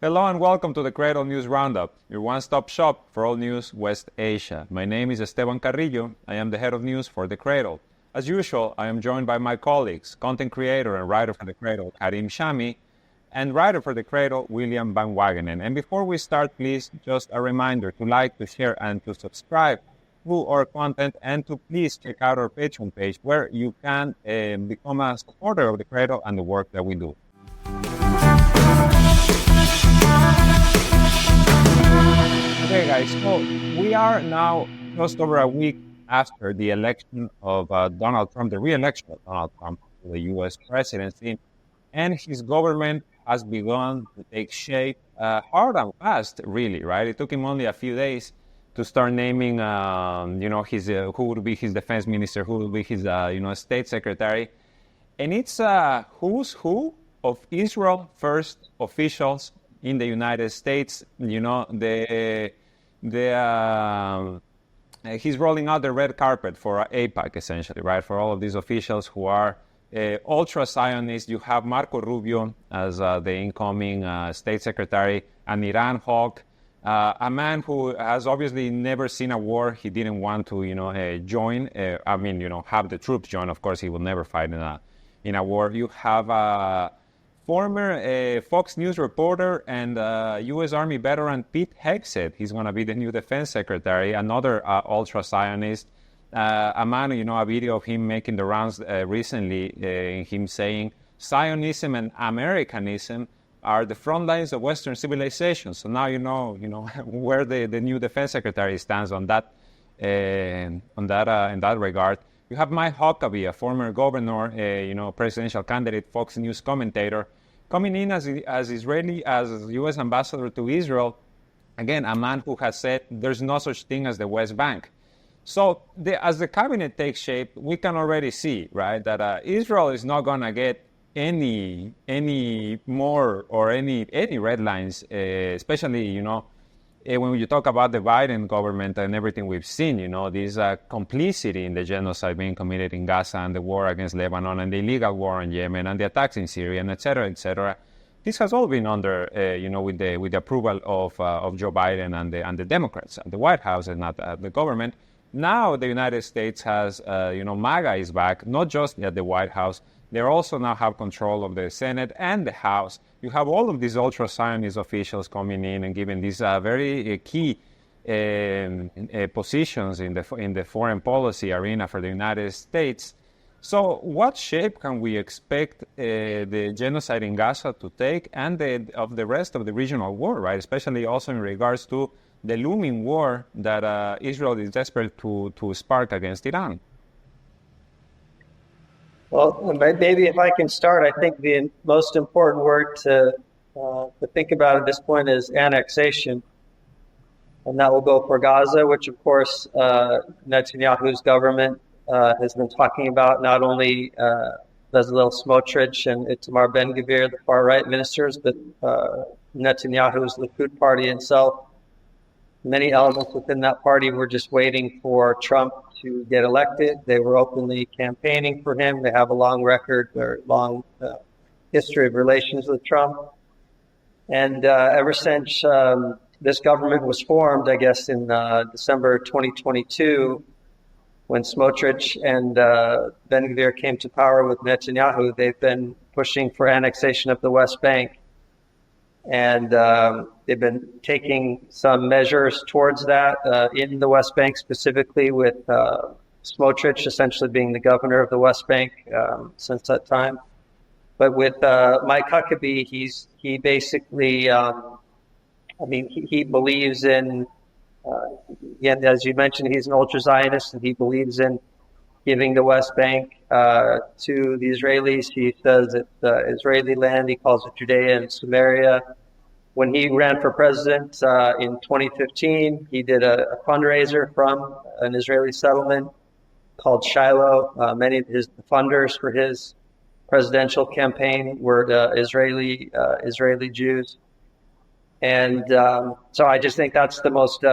Hello and welcome to the Cradle News Roundup, your one-stop shop for all news West Asia. My name is Esteban Carrillo. I am the head of news for the Cradle. As usual, I am joined by my colleagues, content creator and writer for the Cradle, Karim Shami, and writer for the Cradle, William Van Wagenen. And before we start, please, just a reminder to like, to share, and to subscribe to our content, and to please check out our Patreon page where you can become a supporter of the Cradle and the work that we do. Okay, guys, so we are now just over a week after the election of Donald Trump, the re-election of Donald Trump to the U.S. presidency, and his government has begun to take shape hard and fast, really, right? It took him only a few days to start naming, his who would be his defense minister, who would be his, state secretary, and it's who's who of Israel first officials in the United States. He's rolling out the red carpet for AIPAC, essentially, right? For all of these officials who are ultra-Zionists. You have Marco Rubio as the incoming state secretary, an Iran hawk, a man who has obviously never seen a war. He didn't want to, join. Have the troops join. Of course, he will never fight in a war. You have a former Fox News reporter and U.S. Army veteran Pete Hegseth. He's going to be the new defense secretary, another ultra-Zionist. A man, a video of him making the rounds recently, him saying Zionism and Americanism are the front lines of Western civilization. So now you know where the new defense secretary stands on that, in that regard. You have Mike Huckabee, a former governor, presidential candidate, Fox News commentator, coming in as U.S. ambassador to Israel. Again, a man who has said there's no such thing as the West Bank. So as the cabinet takes shape, we can already see, right, that Israel is not going to get any more or any red lines, especially, when you talk about the Biden government and everything we've seen, this complicity in the genocide being committed in Gaza and the war against Lebanon and the illegal war in Yemen and the attacks in Syria and et cetera, et cetera. This has all been under, with the approval of Joe Biden and the Democrats and the White House and not the government. Now the United States has, MAGA is back, not just at the White House. They also now have control of the Senate and the House. You have all of these ultra-Zionist officials coming in and giving these very key positions in the foreign policy arena for the United States. So what shape can we expect the genocide in Gaza to take and of the rest of the regional war, right? Especially also in regards to the looming war that Israel is desperate to spark against Iran? Well, maybe if I can start, I think the most important word to think about at this point is annexation. And that will go for Gaza, which, of course, Netanyahu's government has been talking about, not only Bezalel Smotrich and Itamar Ben-Gvir, the far-right ministers, but Netanyahu's Likud party itself. Many elements within that party were just waiting for Trump to get elected. They were openly campaigning for him. They have a long record, or long history of relations with Trump. And ever since this government was formed, I guess in December 2022, when Smotrich and Ben-Gvir came to power with Netanyahu, they've been pushing for annexation of the West Bank. And they've been taking some measures towards that in the West Bank, specifically with Smotrich essentially being the governor of the West Bank since that time. But with Mike Huckabee, he basically, he believes in, again, as you mentioned, he's an ultra-Zionist, and he believes in giving the West Bank to the Israelis. He says it's Israeli land. He calls it Judea and Samaria. When he ran for president in 2015, he did a fundraiser from an Israeli settlement called Shiloh. Many of the funders for his presidential campaign were Israeli Jews. And so I just think that's the most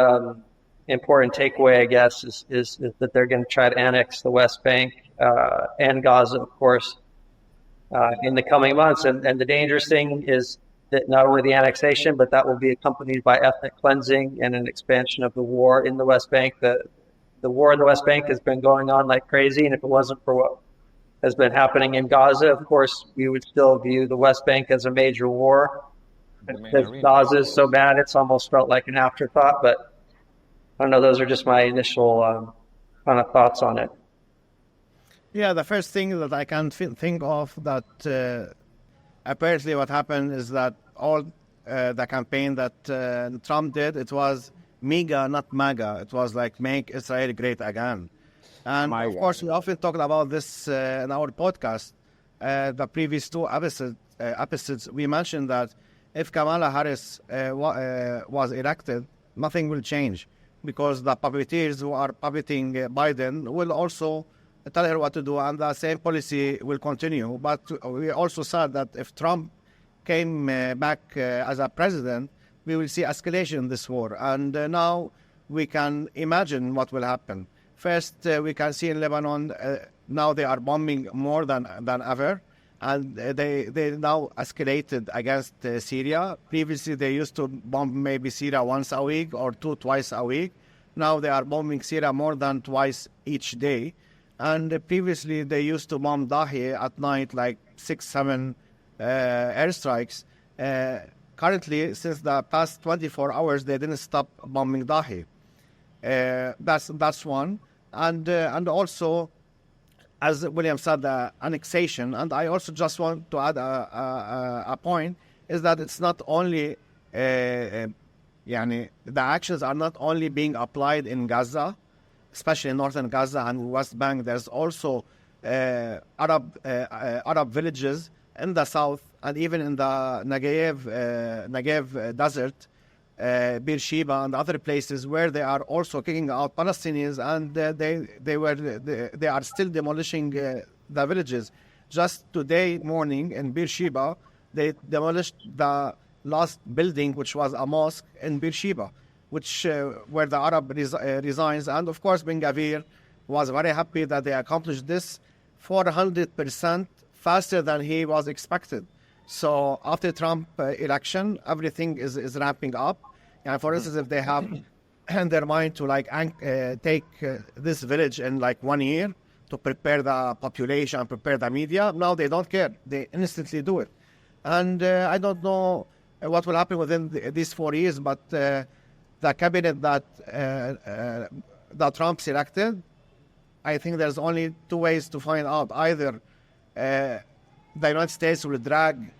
important takeaway, I guess, is that they're going to try to annex the West Bank and Gaza, of course, in the coming months. And the dangerous thing is not only the annexation, but that will be accompanied by ethnic cleansing and an expansion of the war in the West Bank. The war in the West Bank has been going on like crazy, and if it wasn't for what has been happening in Gaza, of course, we would still view the West Bank as a major war. Because Gaza is so bad, it's almost felt like an afterthought. But I don't know, those are just my initial kind of thoughts on it. Yeah, the first thing that I can think of that apparently what happened is that all the campaign that Trump did, it was MEGA, not MAGA. It was like make Israel great again. And of course, we often talked about this in our podcast. The previous two episodes, we mentioned that if Kamala Harris was elected, nothing will change because the puppeteers who are puppeting Biden will also tell her what to do, and the same policy will continue. But we also said that if Trump came back as a president, we will see escalation in this war. And now we can imagine what will happen. First, we can see in Lebanon, now they are bombing more than ever. And they now escalated against Syria. Previously, they used to bomb maybe Syria once a week or twice a week. Now they are bombing Syria more than twice each day. And previously, they used to bomb Dahi at night, like 6-7 airstrikes. Currently, since the past 24 hours, they didn't stop bombing Dahi. That's one. And also, as William said, the annexation, and I also just want to add a point, is that it's not only, the actions are not only being applied in Gaza, especially in northern Gaza and West Bank. There's also Arab villages in the south and even in the Negev desert, Beersheba and other places where they are also kicking out Palestinians, and they are still demolishing the villages. Just today morning in Beersheba, they demolished the last building, which was a mosque in Beersheba, which where the Arab resigns. And of course, Ben Gvir was very happy that they accomplished this 400% faster than he was expected. So after Trump election, everything is ramping up. And for instance, if they have in their mind to take this village in 1 year to prepare the population, prepare the media, now they don't care. They instantly do it. And I don't know what will happen within these 4 years, but the cabinet that Trump selected, I think there's only two ways to find out. Either the United States will drag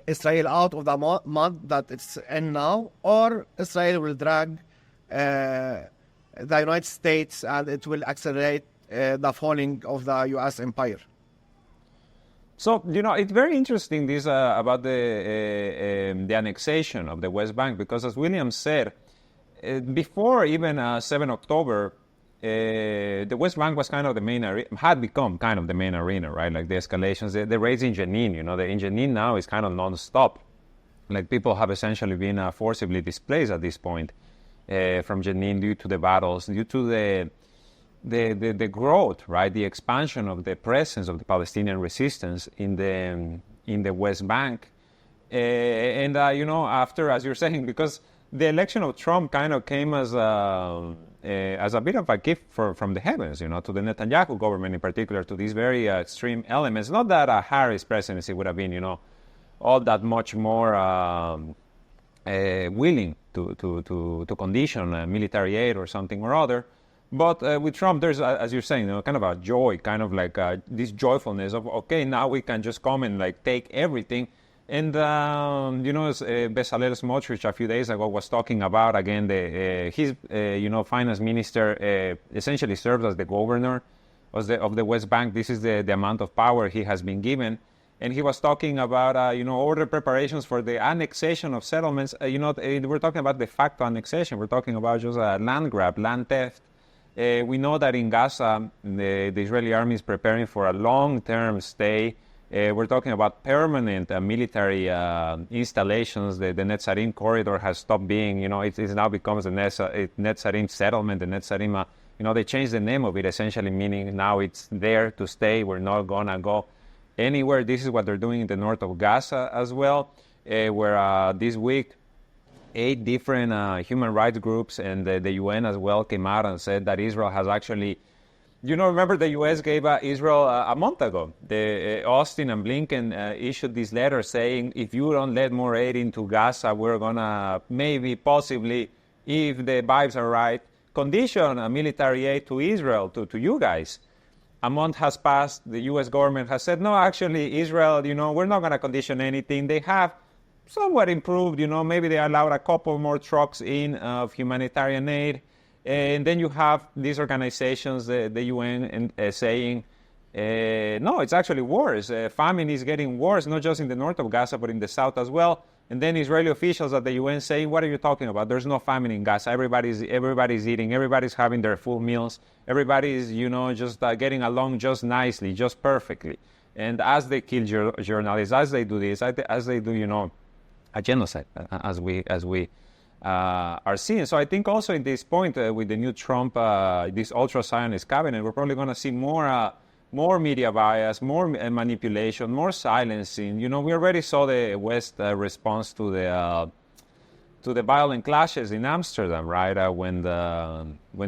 Israel out of the mud that it's in now, or Israel will drag the United States and it will accelerate the falling of the U.S. empire. So, it's very interesting this about the annexation of the West Bank, because as William said, before even 7 October, the West Bank was kind of the main arena, had become kind of the main arena, right? Like the escalations, the raids in Jenin, the in Jenin now is kind of non-stop. Like people have essentially been forcibly displaced at this point from Jenin due to the battles, due to the growth, right? The expansion of the presence of the Palestinian resistance in the West Bank. After, as you're saying, because the election of Trump kind of came as a bit of a gift from the heavens, to the Netanyahu government in particular, to these very extreme elements. Not that a Harris presidency would have been, all that much more willing to condition military aid or something or other. But with Trump, there's, as you're saying, kind of a joy, kind of like this joyfulness of, okay, now we can just come and take everything. And, Bezalel Smotrich a few days ago was talking about, again, his finance minister essentially serves as the governor of the West Bank. This is the amount of power he has been given. And he was talking about, all the preparations for the annexation of settlements. We're talking about de facto annexation. We're talking about just land grab, land theft. We know that in Gaza, the Israeli army is preparing for a long-term stay. We're talking about permanent military installations. The Netzarim corridor has stopped being, it now becomes the Netzarim settlement, the Netzarim, they changed the name of it essentially, meaning now it's there to stay. We're not going to go anywhere. This is what they're doing in the north of Gaza as well, where this week 8 different human rights groups and the UN as well came out and said that Israel has actually, remember the U.S. gave Israel a month ago. Austin and Blinken issued this letter saying, if you don't let more aid into Gaza, we're going to maybe, possibly, if the vibes are right, condition a military aid to Israel, to you guys. A month has passed. The U.S. government has said, no, actually, Israel, we're not going to condition anything. They have somewhat improved, maybe they allowed a couple more trucks in of humanitarian aid. And then you have these organizations, the UN, saying, no, it's actually worse. Famine is getting worse, not just in the north of Gaza, but in the south as well. And then Israeli officials at the UN saying, what are you talking about? There's no famine in Gaza. Everybody's eating. Everybody's having their full meals. Everybody's, just getting along just nicely, just perfectly. And as they kill journalists, as they do this, as they do, a genocide, as we are seeing. So I think also in this point with the new Trump, this ultra-Zionist cabinet, we're probably going to see more media bias, more manipulation, more silencing. We already saw the West response to the violent clashes in Amsterdam, right? When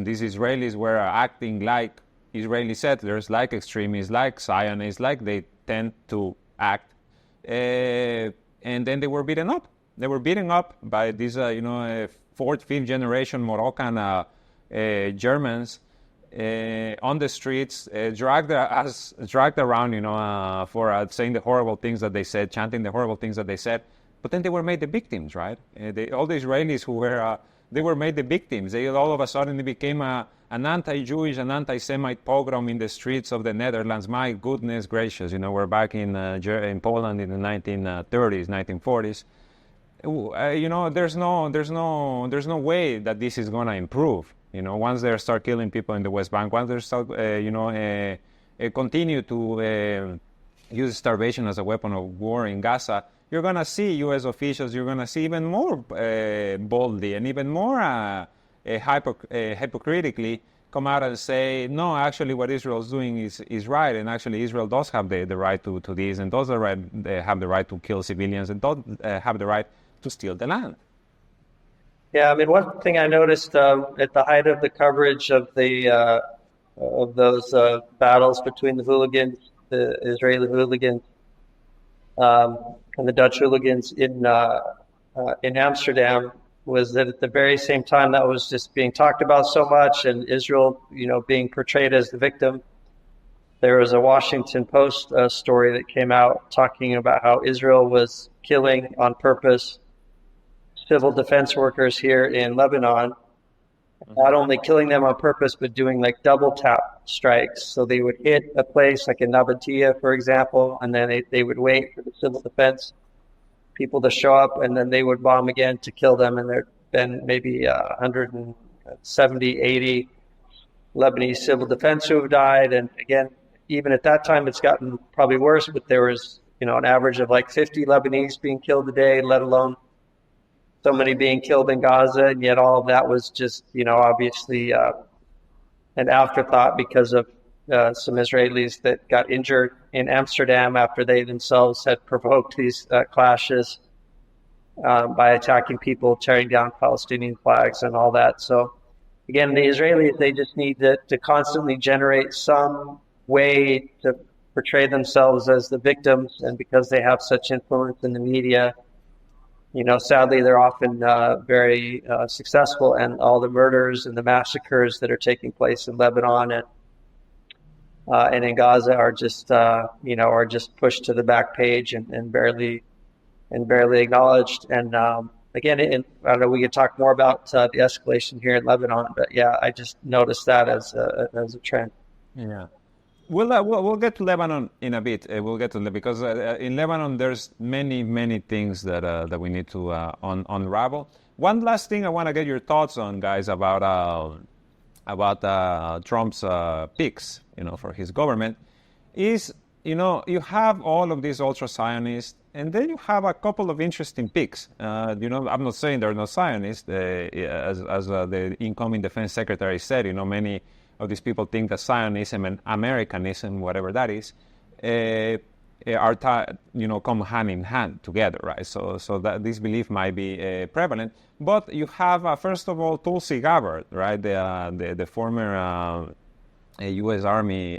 these Israelis were acting like Israeli settlers, like extremists, like Zionists, like they tend to act. And then they were beaten up. They were beaten up by these, 4th, 5th generation Moroccan Germans on the streets, dragged around, for saying the horrible things that they said, chanting the horrible things that they said. But then they were made the victims, right? All the Israelis who were, they were made the victims. They all of a sudden became an anti-Jewish, an anti-Semite pogrom in the streets of the Netherlands. My goodness gracious, we're back in Poland in the 1930s, 1940s. There's no way that this is going to improve. Once they start killing people in the West Bank, once they start, continue to use starvation as a weapon of war in Gaza, you're going to see U.S. officials, you're going to see even more boldly and even more hypocritically come out and say, no, actually what Israel's doing is right, and actually Israel does have the right to this, and does have the right to kill civilians, and does have the right to steal the land. Yeah, I mean, one thing I noticed at the height of the coverage of those battles between the hooligans, the Israeli hooligans, and the Dutch hooligans in Amsterdam, was that at the very same time that was just being talked about so much, and Israel, being portrayed as the victim, there was a Washington Post story that came out talking about how Israel was killing on purpose civil defense workers here in Lebanon, not only killing them on purpose, but doing like double tap strikes. So they would hit a place like in Nabatea, for example, and then they would wait for the civil defense people to show up, and then they would bomb again to kill them. And there'd been maybe 170, 80 Lebanese civil defense who have died. And again, even at that time, it's gotten probably worse, but there was, an average of like 50 Lebanese being killed a day, let alone so many being killed in Gaza. And yet all of that was just, obviously an afterthought because of some Israelis that got injured in Amsterdam after they themselves had provoked these clashes by attacking people, tearing down Palestinian flags and all that. So again, the Israelis, they just need to constantly generate some way to portray themselves as the victims, and because they have such influence in the media, sadly, they're often very successful, and all the murders and the massacres that are taking place in Lebanon and in Gaza are just pushed to the back page and barely acknowledged. And again, I don't know, we could talk more about the escalation here in Lebanon, but yeah, I just noticed that as a trend. Yeah. We'll get to Lebanon in a bit. We'll get to because in Lebanon there's many things that we need to unravel. One last thing I want to get your thoughts on, guys, about Trump's picks, for his government, is you have all of these ultra-Zionists, and then you have a couple of interesting picks. I'm not saying they're not Zionists, as the incoming defense secretary said. Many of these people think that Zionism and Americanism, whatever that is, come hand in hand together, right? So that this belief might be prevalent. But you have, first of all, Tulsi Gabbard, right? The former U.S. Army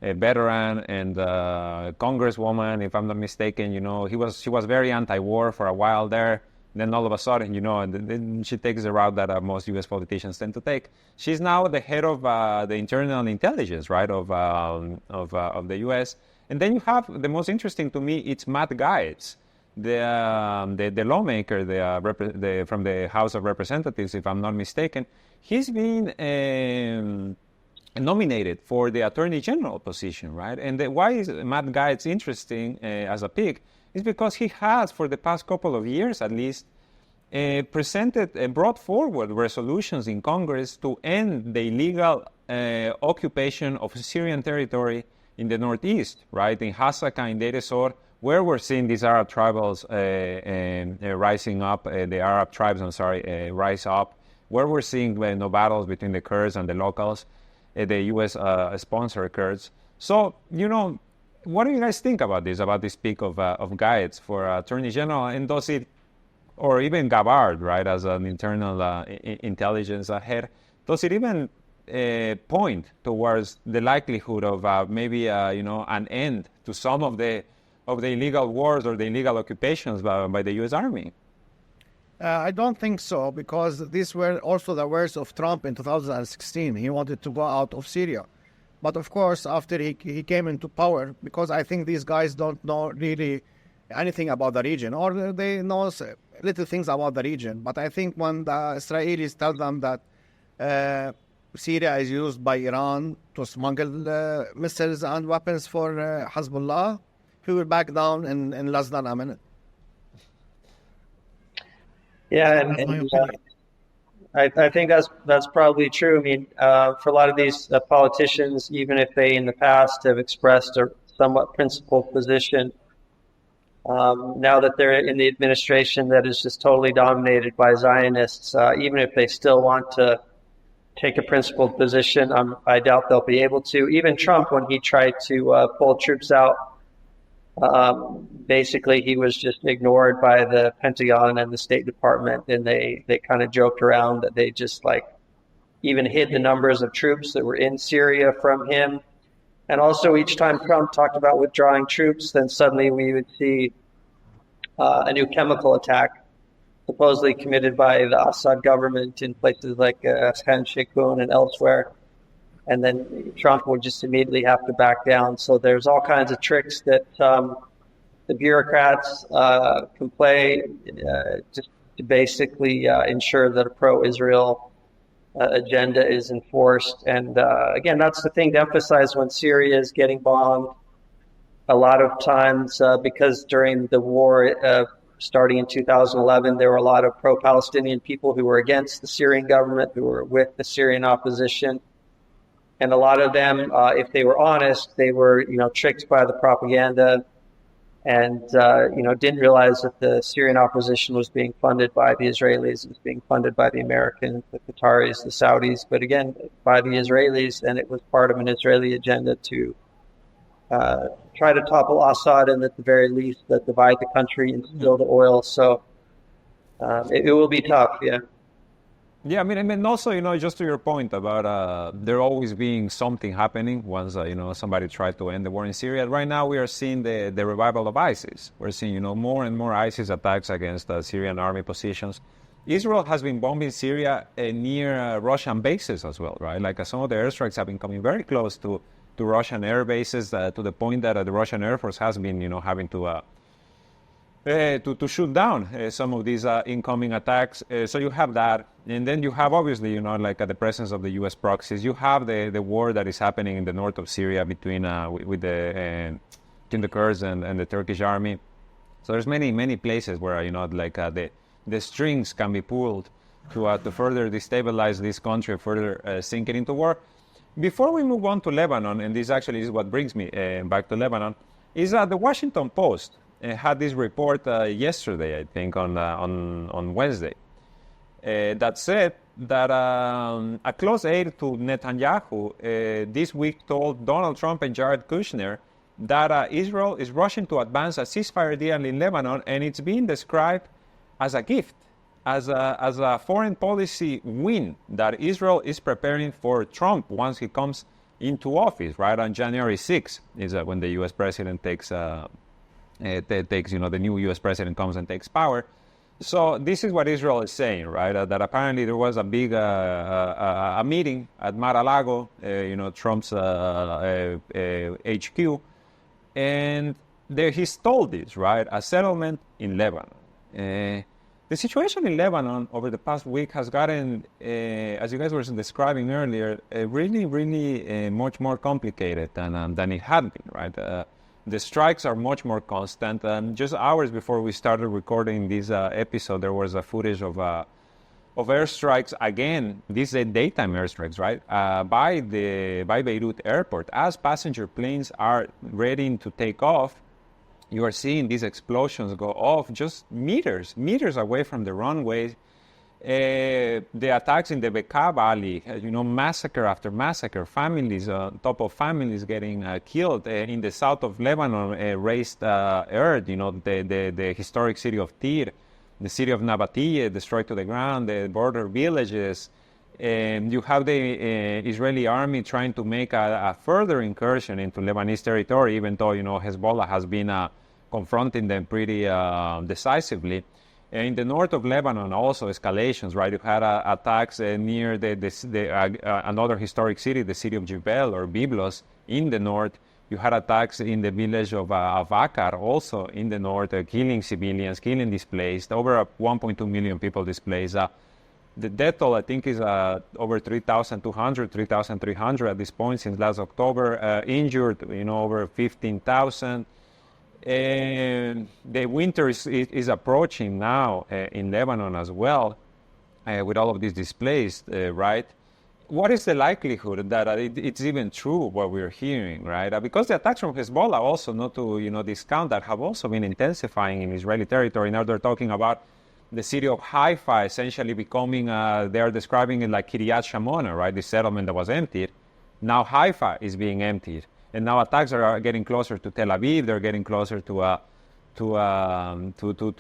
a veteran and congresswoman, if I'm not mistaken. She was very anti-war for a while there. Then all of a sudden, then she takes the route that most U.S. politicians tend to take. She's now the head of the internal intelligence, right, of the U.S. And then you have the most interesting to me. It's Matt Gaetz, the lawmaker, from the House of Representatives, if I'm not mistaken. He's been nominated for the Attorney General position, right? And why is Matt Gaetz interesting as a pick? Is because he has, for the past couple of years at least, brought forward resolutions in Congress to end the illegal occupation of Syrian territory in the northeast, right? In Hasaka, in Deir ez-Zor, where we're seeing these Arab tribals rising up, the Arab tribes, rise up, where we're seeing battles between the Kurds and the locals, the U.S. sponsor Kurds. So, what do you guys think about this pick of Gaetz for Attorney General? And does it, or even Gabbard, right, as an internal intelligence head, does it even point towards the likelihood of maybe an end to some of the illegal wars or the illegal occupations by the U.S. Army? I don't think so, because these were also the words of Trump in 2016. He wanted to go out of Syria. But of course, after he came into power, because I think these guys don't know really anything about the region, or they know little things about the region. But I think when the Israelis tell them that Syria is used by Iran to smuggle missiles and weapons for Hezbollah, he will back down in less than a minute. Yeah, and I think that's probably true. I mean, for a lot of these politicians, even if they in the past have expressed a somewhat principled position, now that they're in the administration that is just totally dominated by Zionists, even if they still want to take a principled position, I doubt they'll be able to. Even Trump, when he tried to pull troops out, basically he was just ignored by the Pentagon and the State Department, and they kind of joked around that they just even hid the numbers of troops that were in Syria from him. And also each time Trump talked about withdrawing troops, then suddenly we would see a new chemical attack supposedly committed by the Assad government in places like Khan Sheikhoun and elsewhere. And then Trump would just immediately have to back down. So there's all kinds of tricks that the bureaucrats can play just to basically ensure that a pro-Israel agenda is enforced. And again, that's the thing to emphasize when Syria is getting bombed. A lot of times, because during the war starting in 2011, there were a lot of pro-Palestinian people who were against the Syrian government, who were with the Syrian opposition. And a lot of them, if they were honest, they were, tricked by the propaganda and, didn't realize that the Syrian opposition was being funded by the Israelis, it was being funded by the Americans, the Qataris, the Saudis, but again, by the Israelis, and it was part of an Israeli agenda to try to topple Assad and at the very least divide the country and steal the oil. So it will be tough, yeah. Yeah, I mean, also, just to your point about there always being something happening once, somebody tried to end the war in Syria. Right now, we are seeing the revival of ISIS. We're seeing, more and more ISIS attacks against Syrian army positions. Israel has been bombing Syria near Russian bases as well, right? Like some of the airstrikes have been coming very close to Russian air bases to the point that the Russian Air Force has been, having to shoot down some of these incoming attacks. So you have that. And then you have, obviously, the presence of the U.S. proxies. You have the war that is happening in the north of Syria between the Kurds and the Turkish army. So there's many places where, the strings can be pulled to further destabilize this country, further sink it into war. Before we move on to Lebanon, and this actually is what brings me back to Lebanon, is the Washington Post had this report yesterday, I think, on Wednesday, that said that a close aide to Netanyahu this week told Donald Trump and Jared Kushner that Israel is rushing to advance a ceasefire deal in Lebanon, and it's being described as a gift, as a foreign policy win that Israel is preparing for Trump once he comes into office, right? On January 6th is when the U.S. president takes, the new U.S. president comes and takes power. So this is what Israel is saying, right? That apparently there was a big a meeting at Mar-a-Lago, Trump's HQ, and there he stalled this, right? A settlement in Lebanon. The situation in Lebanon over the past week has gotten, as you guys were describing earlier, really, really much more complicated than it had been, right? The strikes are much more constant. And just hours before we started recording this episode, there was a footage of airstrikes again. These are daytime airstrikes, right? By Beirut airport. As passenger planes are ready to take off, you are seeing these explosions go off just meters away from the runway. The attacks in the Bekaa Valley, massacre after massacre, families on top of families getting killed. In the south of Lebanon, raised earth, the historic city of Tyr, the city of Nabatiyeh destroyed to the ground, the border villages. You have the Israeli army trying to make a further incursion into Lebanese territory, even though, Hezbollah has been confronting them pretty decisively. In the north of Lebanon, also escalations, right? You had attacks near another historic city, the city of Jebel or Byblos in the north. You had attacks in the village of Akar, also in the north, killing civilians, killing displaced, over 1.2 million people displaced. The death toll, I think, is over 3,200, 3,300 at this point since last October. Injured, over 15,000. And the winter is approaching now in Lebanon as well, with all of these displaced, right? What is the likelihood that it's even true what we're hearing, right? Because the attacks from Hezbollah also, not to discount that, have also been intensifying in Israeli territory. Now they're talking about the city of Haifa essentially becoming, they are describing it like Kiryat Shmona, right? The settlement that was emptied. Now Haifa is being emptied. And now attacks are getting closer to Tel Aviv. They're getting closer to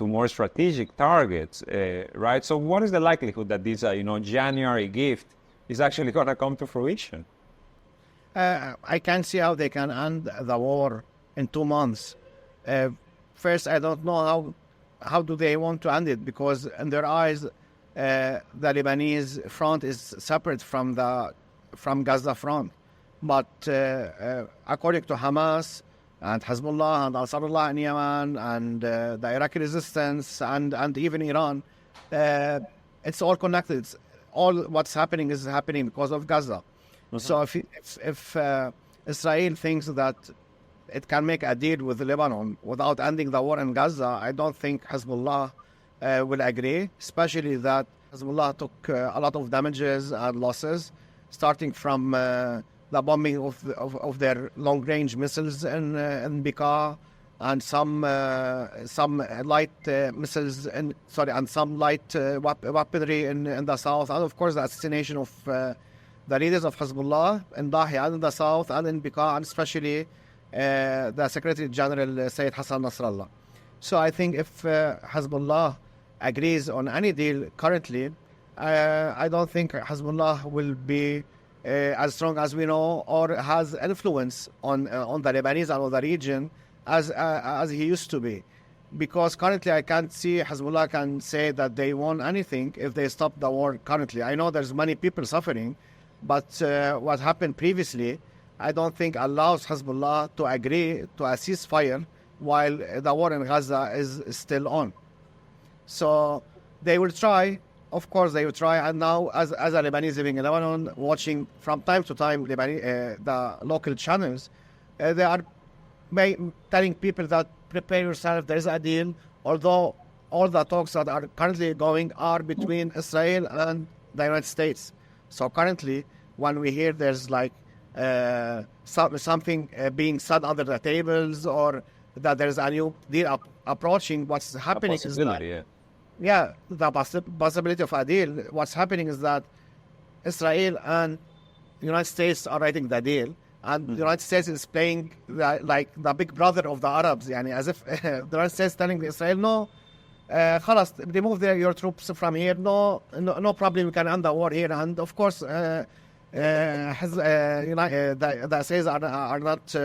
more strategic targets, right? So, what is the likelihood that this, January gift is actually going to come to fruition? I can't see how they can end the war in 2 months. First, I don't know how do they want to end it, because in their eyes, the Lebanese front is separate from Gaza front. But according to Hamas and Hezbollah and Ansarullah in Yemen and the Iraqi resistance and even Iran, it's all connected. It's all what's happening is happening because of Gaza. Mm-hmm. So if Israel thinks that it can make a deal with Lebanon without ending the war in Gaza, I don't think Hezbollah will agree, especially that Hezbollah took a lot of damages and losses, starting from the bombing of their long-range missiles in Bekaa, and some light missiles, and some light weaponry in the south, and of course the assassination of the leaders of Hezbollah in Dahi and in the south and in Bekaa, and especially the Secretary General Sayyid Hassan Nasrallah. So I think if Hezbollah agrees on any deal currently, I don't think Hezbollah will be as strong as we know, or has influence on the Lebanese and on the region as he used to be. Because currently I can't see Hezbollah can say that they won anything if they stop the war currently. I know there's many people suffering, but what happened previously, I don't think allows Hezbollah to agree to a ceasefire while the war in Gaza is still on. So they will try. Of course, they will try. And now, as a Lebanese living in Lebanon, watching from time to time the local channels, they are telling people that prepare yourself, there is a deal, although all the talks that are currently going are between Israel and the United States. So currently, when we hear there's like something being said under the tables, or that there's a new deal approaching, what's happening is that... Yeah, the possibility of a deal. What's happening is that Israel and the United States are writing the deal, And the United States is playing like the big brother of the Arabs, يعني, as if the United States telling Israel, no, خلاص, remove your troops from here, no problem, we can end the war here. And of course, the Israelis are not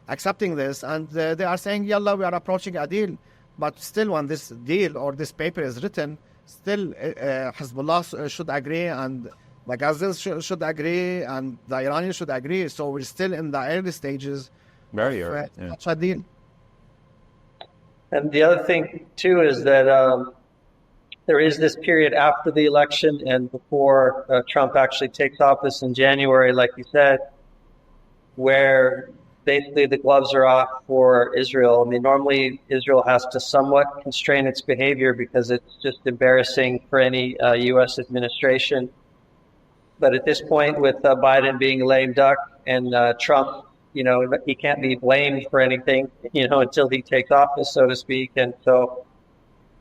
accepting this, and they are saying, yalla, we are approaching a deal. But still, when this deal or this paper is written, still Hezbollah should agree, and the Gazans should agree, and the Iranians should agree. So we're still in the early stages Very early. such a deal. And the other thing, too, is that there is this period after the election and before Trump actually takes office in January, like you said, where basically the gloves are off for Israel. I mean, normally Israel has to somewhat constrain its behavior because it's just embarrassing for any U.S. administration. But at this point, with Biden being a lame duck and Trump, he can't be blamed for anything, until he takes office, so to speak. And so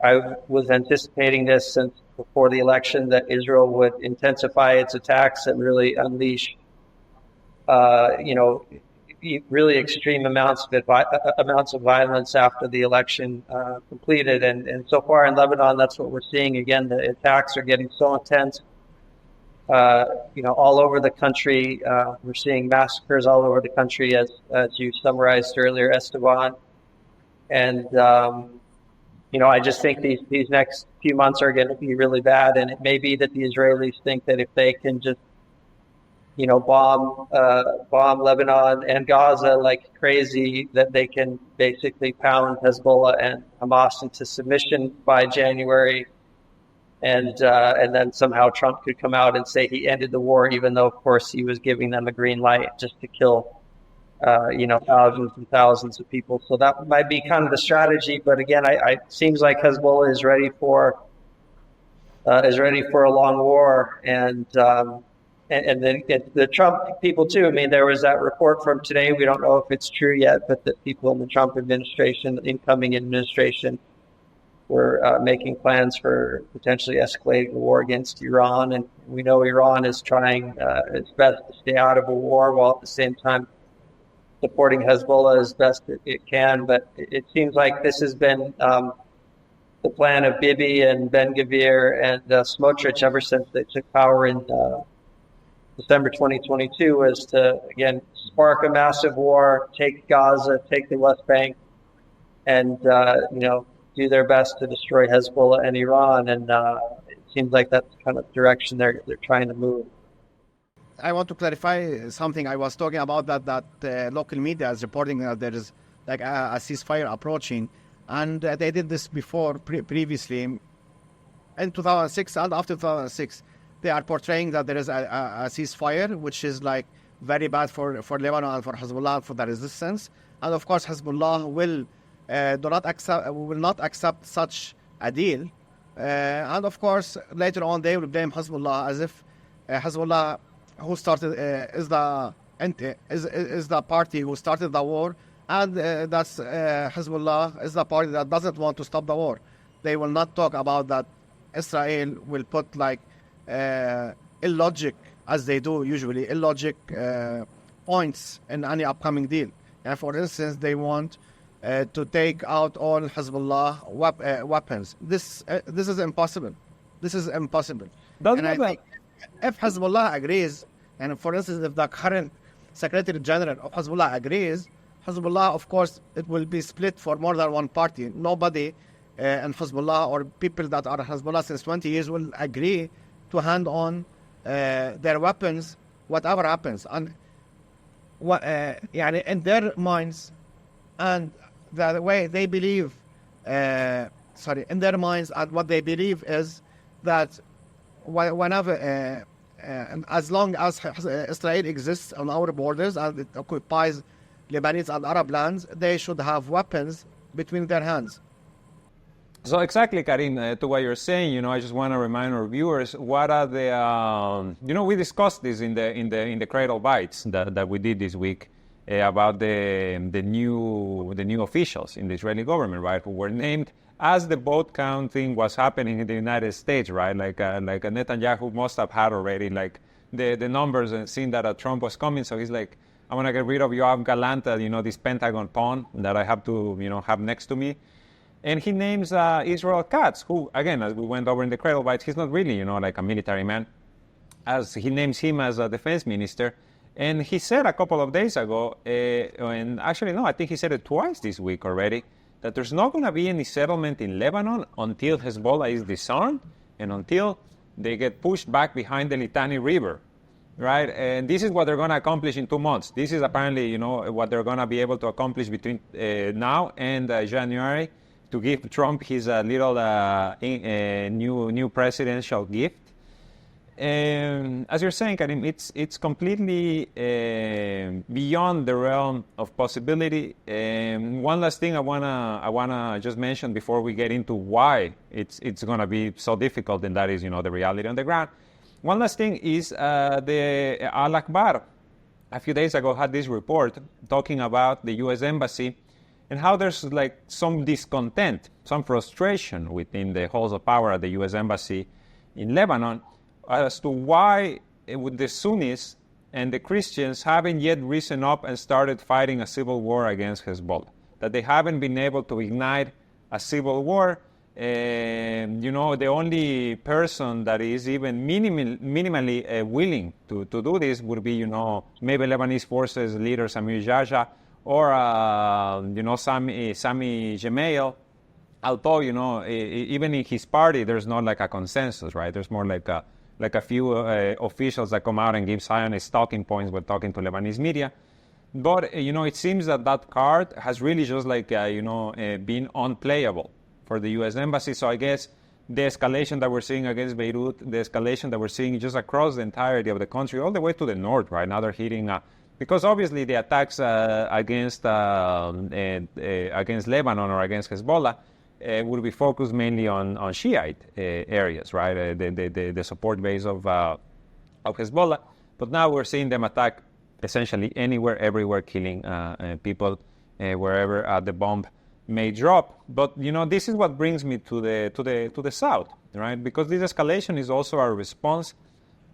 I was anticipating this since before the election that Israel would intensify its attacks and really unleash, really extreme amounts of violence after the election completed. And so far in Lebanon, that's what we're seeing. Again, the attacks are getting so intense. All over the country, we're seeing massacres all over the country, as you summarized earlier, Esteban. And I just think these next few months are going to be really bad. And it may be that the Israelis think that if they can just bomb Lebanon and Gaza like crazy, that they can basically pound Hezbollah and Hamas into submission by January. And then somehow Trump could come out and say he ended the war, even though, of course, he was giving them a green light just to kill, thousands and thousands of people. So that might be kind of the strategy. But again, it seems like Hezbollah is ready for a long war. And then the Trump people, too. I mean, there was that report from today. We don't know if it's true yet, but that people in the Trump administration, the incoming administration, were making plans for potentially escalating the war against Iran. And we know Iran is trying its best to stay out of a war while at the same time supporting Hezbollah as best it can. But it seems like this has been the plan of Bibi and Ben-Gvir and Smotrich ever since they took power in December 2022, was to, again, spark a massive war, take Gaza, take the West Bank, and, do their best to destroy Hezbollah and Iran. And it seems like that's kind of the direction they're trying to move. I want to clarify something. I was talking about that local media is reporting that there is like a ceasefire approaching. And they did this before, previously, in 2006 and after 2006. They are portraying that there is a ceasefire, which is like very bad for Lebanon and for Hezbollah and for the resistance. And of course, Hezbollah will not accept such a deal. And of course, later on, they will blame Hezbollah as if Hezbollah, who started, is the party who started the war, and that's Hezbollah is the party that doesn't want to stop the war. They will not talk about that. Israel will put like illogic, as they do usually, illogic points in any upcoming deal. And for instance, they want to take out all Hezbollah weapons. This is impossible. This is impossible. And I think if Hezbollah agrees, and for instance, if the current Secretary General of Hezbollah agrees, Hezbollah, of course, it will be split for more than one party. Nobody in Hezbollah or people that are Hezbollah since 20 years will agree to hand on their weapons, whatever happens. And in their minds, and the way they believe, in their minds, and what they believe is that whenever, as long as Israel exists on our borders and it occupies Lebanese and Arab lands, they should have weapons between their hands. So exactly, Karim, to what you're saying, I just want to remind our viewers what are the, we discussed this in the Cradle Bites that we did this week about the new officials in the Israeli government, right, who were named as the vote counting was happening in the United States, right? Like Netanyahu must have had already like the numbers and seen that Trump was coming, so he's like, I want to get rid of Yoav Galant, this Pentagon pawn that I have to, have next to me. And he names Israel Katz, who, again, as we went over in the Cradle bites, he's not really, like a military man, as he names him as a defense minister. And he said a couple of days ago, and actually, no, I think he said it twice this week already, that there's not going to be any settlement in Lebanon until Hezbollah is disarmed and until they get pushed back behind the Litani River. Right, and this is what they're going to accomplish in 2 months. This is apparently, what they're going to be able to accomplish between now and January to give Trump his little new presidential gift. As you're saying, Karim, it's completely beyond the realm of possibility. One last thing I wanna just mention before we get into why it's going to be so difficult, and that is, the reality on the ground. One last thing is the Al Akbar a few days ago had this report talking about the U.S. Embassy and how there's like some discontent, some frustration within the halls of power at the U.S. Embassy in Lebanon as to why with the Sunnis and the Christians haven't yet risen up and started fighting a civil war against Hezbollah, that they haven't been able to ignite a civil war. The only person that is even minimally willing to do this would be, maybe Lebanese forces leader Samir Jaja or, Sami Gemayel. Although, even in his party, there's not like a consensus, right? There's more like a few officials that come out and give Zionist talking points when talking to Lebanese media. But, it seems that card has really just been unplayable for the U.S. Embassy. So I guess the escalation that we're seeing against Beirut, the escalation that we're seeing just across the entirety of the country, all the way to the north, right? Now they're hitting, because obviously the attacks against Lebanon or against Hezbollah would be focused mainly on Shiite areas, right? The support base of Hezbollah. But now we're seeing them attack essentially anywhere, everywhere, killing people wherever the bomb may drop. But this is what brings me to the south, right? Because this escalation is also a response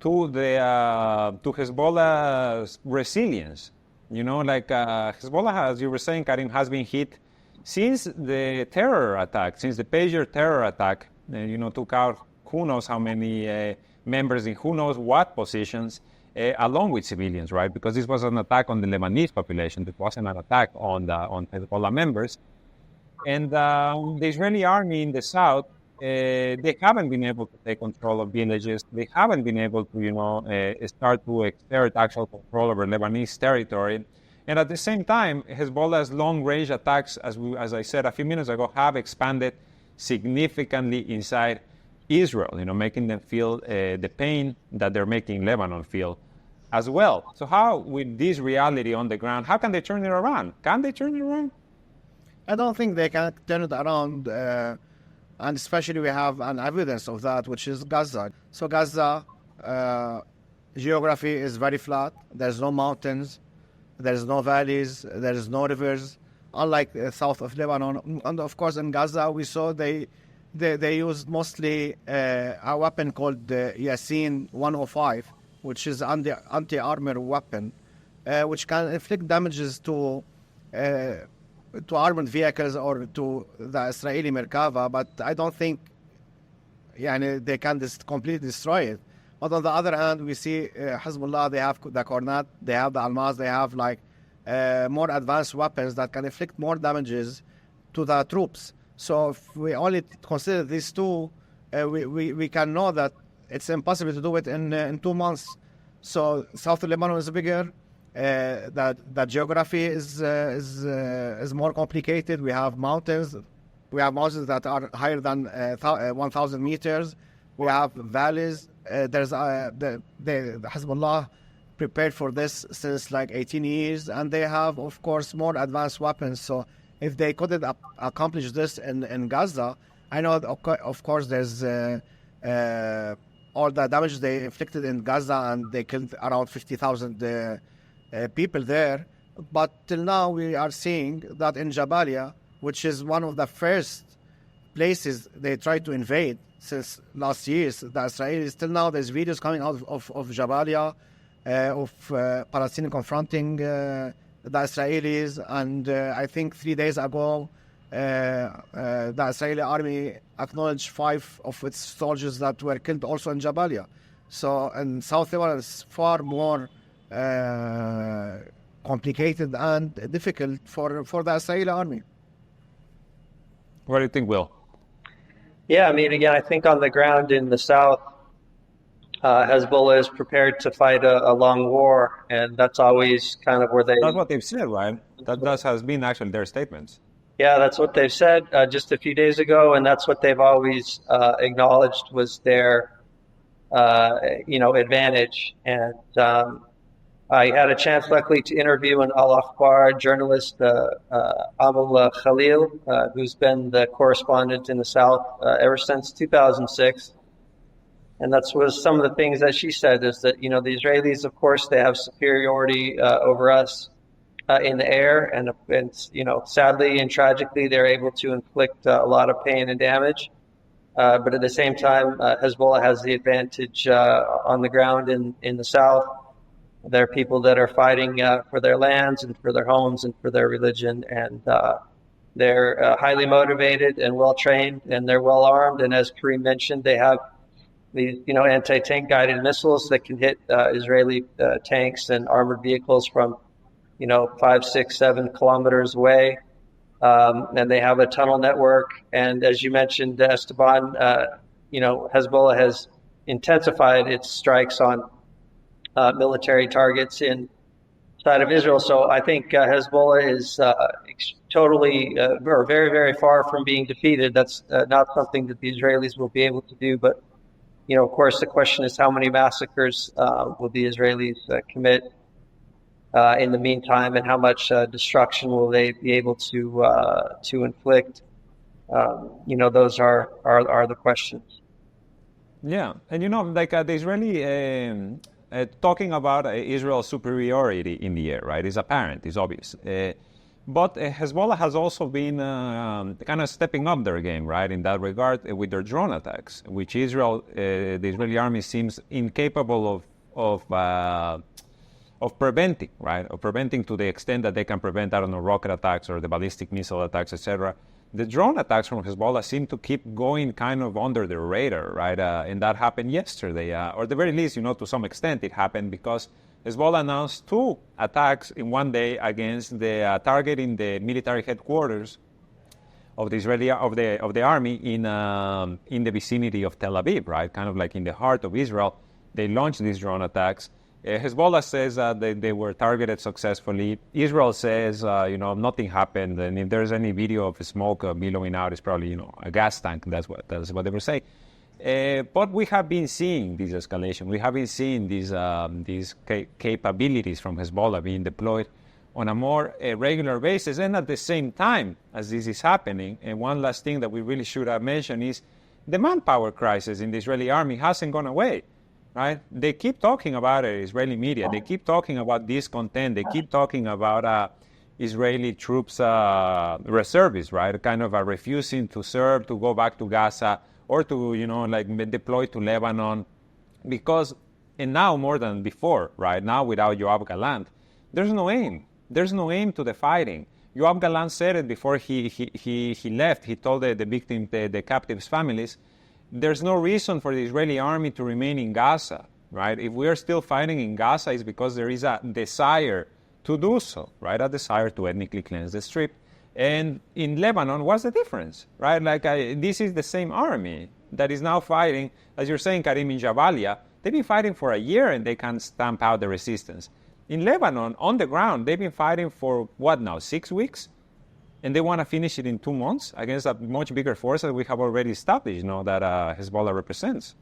to to Hezbollah's resilience. Hezbollah, as you were saying, Karim, has been hit since the terror attack, since the pager terror attack. Took out who knows how many members in who knows what positions, along with civilians, right? Because this was an attack on the Lebanese population. It wasn't an attack on Hezbollah members. And the Israeli army in the south, they haven't been able to take control of villages. They haven't been able to, start to exert actual control over Lebanese territory. And at the same time, Hezbollah's long-range attacks, as I said a few minutes ago, have expanded significantly inside Israel, making them feel the pain that they're making Lebanon feel as well. So how, with this reality on the ground, how can they turn it around? Can they turn it around? I don't think they can turn it around, and especially we have an evidence of that, which is Gaza. So Gaza, geography is very flat. There's no mountains, there's no valleys, there's no rivers, unlike south of Lebanon. And of course, in Gaza, we saw they used mostly a weapon called Yasin 105, which is anti-armor weapon, which can inflict damages to armored vehicles or to the Israeli Merkava, but I don't think they can completely destroy it. But on the other hand, we see Hezbollah, they have the Kornat, they have the Almaz, they have more advanced weapons that can inflict more damages to the troops. So if we only consider these two, we can know that it's impossible to do it in 2 months. So South Lebanon is bigger. That geography is more complicated. We have mountains. We have mountains that are higher than 1,000 meters. We have valleys. There's the Hezbollah prepared for this since 18 years, and they have, of course, more advanced weapons. So if they couldn't accomplish this in Gaza, I know, of course, there's all the damage they inflicted in Gaza, and they killed around 50,000 people there. But till now, we are seeing that in Jabalia, which is one of the first places they tried to invade since last year, the Israelis, till now there's videos coming out of Jabalia. of Palestinians confronting the Israelis. And I think 3 days ago, the Israeli army acknowledged 5 of its soldiers that were killed also in Jabalia. So in South Lebanon, it's far more complicated and difficult for the Israeli army. What do you think, Will? Yeah, I mean, again, I think on the ground in the south, Hezbollah is prepared to fight a long war, and that's always kind of where they... That's what they've said, right? That has been actually their statements. Yeah, that's what they've said just a few days ago, and that's what they've always acknowledged was their, advantage. And I had a chance, luckily, to interview an Al Akhbar journalist, Amal Khalil, who's been the correspondent in the South ever since 2006. And that's was some of the things that she said is that, the Israelis, of course, they have superiority over us in the air. And sadly and tragically, they're able to inflict a lot of pain and damage. But at the same time, Hezbollah has the advantage on the ground in the south. There are people that are fighting for their lands and for their homes and for their religion. And they're highly motivated and well-trained, and they're well-armed. And as Kareem mentioned, they have these, anti-tank guided missiles that can hit Israeli tanks and armored vehicles from, 5, 6, 7 kilometers away. And they have a tunnel network. And as you mentioned, Esteban, Hezbollah has intensified its strikes on military targets inside of Israel. So I think Hezbollah is totally or very, very far from being defeated. That's not something that the Israelis will be able to do. But, of course, the question is how many massacres will the Israelis commit in the meantime, and how much destruction will they be able to inflict? Those are the questions. Yeah, and the Israeli talking about Israel's superiority in the air, right? Is apparent, is obvious. But Hezbollah has also been kind of stepping up their game, right, in that regard with their drone attacks, which the Israeli army seems incapable of preventing, right? Of preventing to the extent that they can prevent, rocket attacks or the ballistic missile attacks, etc. The drone attacks from Hezbollah seem to keep going kind of under the radar, right? And that happened yesterday, or at the very least, to some extent it happened because Hezbollah announced 2 attacks in one day against the target in the military headquarters of the Israeli of the army in the vicinity of Tel Aviv, right? Kind of like in the heart of Israel. They launched these drone attacks. Hezbollah says they were targeted successfully. Israel says, nothing happened. And if there's any video of smoke billowing out, it's probably, a gas tank. That's what they were saying. But we have been seeing this escalation. We have been seeing these capabilities from Hezbollah being deployed on a more regular basis. And at the same time as this is happening, and one last thing that we really should have mentioned is the manpower crisis in the Israeli army hasn't gone away. Right? They keep talking about it, Israeli media. They keep talking about discontent. They keep talking about Israeli troops, reservists, right? Kind of refusing to serve, to go back to Gaza, or to, deploy to Lebanon. Because, and now more than before, right? Now without Yoav Gallant, there's no aim. There's no aim to the fighting. Yoav Gallant said it before he left. He told the victims, the captives' families, there's no reason for the Israeli army to remain in Gaza, right? If we are still fighting in Gaza, it's because there is a desire to do so, right? A desire to ethnically cleanse the strip. And in Lebanon, what's the difference, right? This is the same army that is now fighting, as you're saying, Karim, in Jabalia. They've been fighting for a year and they can't stamp out the resistance. In Lebanon, on the ground, they've been fighting for, 6 weeks? And they want to finish it in 2 months against a much bigger force that we have already established, that Hezbollah represents.